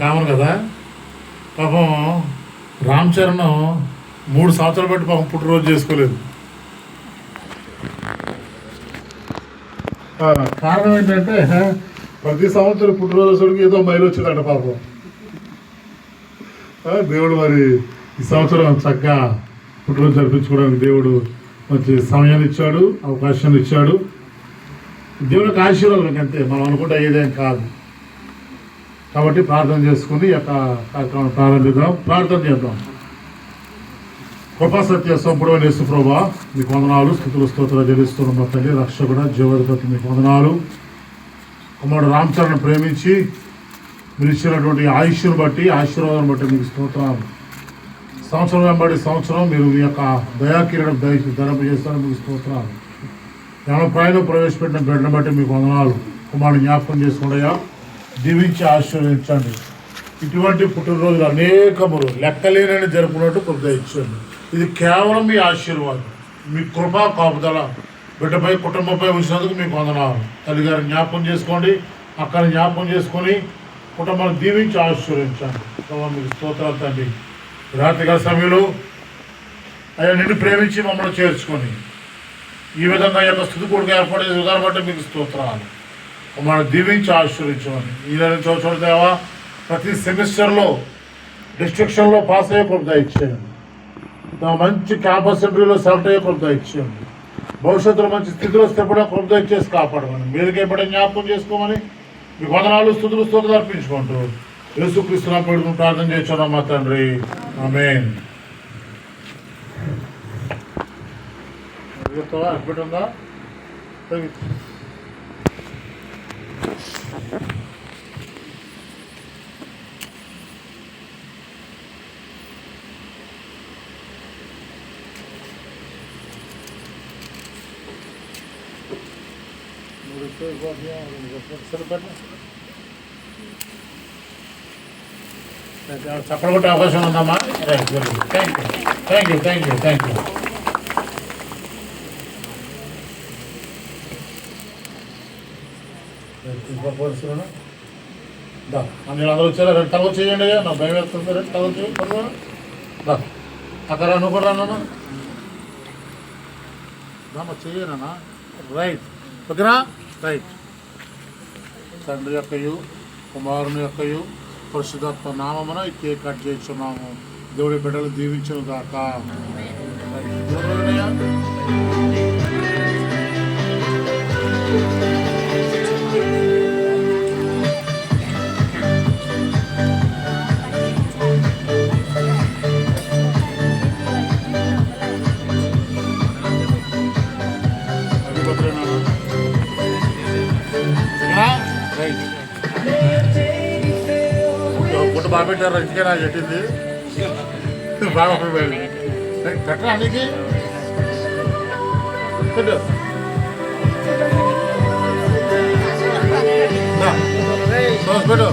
Common కదా. పాపం రామ్ చరణ్ 3 సంవత్సరాలు బట్టి పాపం పుట్టినరోజు చేసుకోలేదు. కారణం ఏంటంటే ప్రతి సంవత్సరం పుట్టినరోజుకి ఏదో మైలు వచ్చిందంట పాపం. దేవుడు మరి ఈ సంవత్సరం చక్కగా పుట్టినరోజు జరిపించుకోవడానికి దేవుడు మంచి సమయాన్ని ఇచ్చాడు, అవకాశాన్ని ఇచ్చాడు. దేవునికి ఆశీర్వాదం అంతే, మనం అనుకుంటే ఏదేం కాదు. కాబట్టి ప్రార్థన చేసుకుని ఈ యొక్క కార్యక్రమం ప్రారంభిద్దాం. ప్రార్థన చేద్దాం. కృపా సత్య సంపూర్ణమైన యేసు ప్రభువా, మీకు వందనాలు, స్తుతులు స్తోత్రాలు చెల్లిస్తున్నాం. మా తల్లి రక్షకుడ జీవాధిపతి మీకు వందనాలు. కుమారుడు రామ్ చరణ్ ప్రేమించి మీరు ఇచ్చినటువంటి ఆయుష్ను బట్టి, ఆశీర్వాదం బట్టి మీకు స్తోత్రాలు. సంవత్సరం వెంబడి సంవత్సరం మీరు మీ యొక్క దయాకిరణం ధరింప చేస్తారని మీకు స్తోత్రాలు. ప్రాయంలో ప్రవేశపెట్టిన బిడ్డను బట్టి మీకు వందనాలు. కుమారుడు జ్ఞాపకం చేసుకుంటాయా, దీవించి ఆశీర్వదించండి. ఇటువంటి పుట్టినరోజులు అనేకములు లెక్కలేనని జరుపుకున్నట్టు కృప ఇచ్చండి. ఇది కేవలం మీ ఆశీర్వాదం, మీ కృపా కాపుదల బిడ్డపై కుటుంబంపై ఉంచినందుకు మీకు వందనాలు. తల్లిగారిని జ్ఞాపకం చేసుకోండి, అక్కడిని జ్ఞాపకం చేసుకొని కుటుంబాన్ని దీవించి ఆశీర్వదించండి. మీకు స్తోత్రాలు తండ్రి. రాత్రికాల సమయంలో అయ్యా నిన్ను ప్రేమించి మమ్మల్ని చేర్చుకొని ఈ విధంగా యొక్క స్థుతి కొడుకు ఏర్పడే విధానం బట్టి మీకు స్తోత్రాలు. మమ్మల్ని దీవించి ఆశీర్వదించమని ఈ నెల చూడదేవా ప్రతి సెమిస్టర్లో డిస్ట్రిక్షన్లో పాస్ అయ్యే కృప ఇచ్చేయండి. మంచి క్యాంపస్ ఇంటర్వ్యూలో సెలెక్ట్ అయ్యే కృప ఇచ్చేయండి. భవిష్యత్తులో మంచి స్థితిలో స్థిరపడే కృప ఇచ్చేసి కాపాడమని, మీరుకే పడే జ్ఞాపకం చేసుకోమని మీకు వందనాలు, స్తుతులు స్తోత్రాలు అర్పించుకుంటూ యేసుక్రీస్తు నామమున ప్రార్థన చేస్తున్నాం మా తండ్రి, ఆమేన్. అద్భుతంగా చప్పట్లు కొట్టే అవకాశం ఉందమ్మా. Right, very good. Thank you. మీరు అందరూ వచ్చారా? రెండు తగలు చేయండి. నా భయం వేస్తుంది. రెండు తగలు చేయండి. అక్కడ నువ్వు కూడా రానా చెయ్యనా? రైట్, ఓకేనా? రైట్. తండ్రి యొక్కయు కుమారుని యొక్కయు పరిశుద్ధాత్మ నామమున ఈ కేక్ కట్ చేస్తున్నాము. దేవుడి బిడ్డలు దీవించును గాక. గుట్టు బాగా పెట్టారు. ఇంటికే నాకు పెట్టింది బాగా పెట్టరా నీకు పెట్టు. పెట్టు